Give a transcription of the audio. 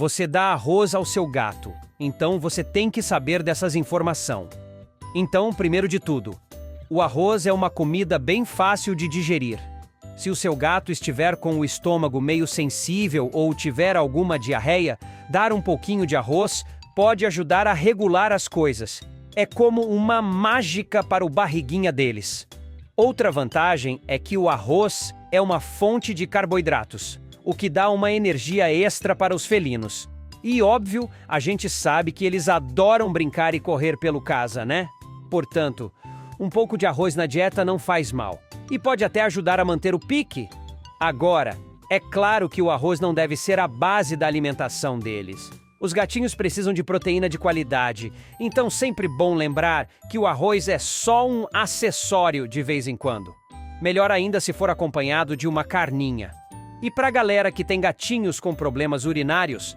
Você dá arroz ao seu gato, então você tem que saber dessas informações. Então, primeiro de tudo, o arroz é uma comida bem fácil de digerir. Se o seu gato estiver com o estômago meio sensível ou tiver alguma diarreia, dar um pouquinho de arroz pode ajudar a regular as coisas. É como uma mágica para o barriguinha deles. Outra vantagem é que o arroz é uma fonte de carboidratos, o que dá uma energia extra para os felinos. E óbvio, a gente sabe que eles adoram brincar e correr pelo casa, né? Portanto, um pouco de arroz na dieta não faz mal. E pode até ajudar a manter o pique. Agora, é claro que o arroz não deve ser a base da alimentação deles. Os gatinhos precisam de proteína de qualidade, então sempre bom lembrar que o arroz é só um acessório de vez em quando. Melhor ainda se for acompanhado de uma carninha. E para a galera que tem gatinhos com problemas urinários,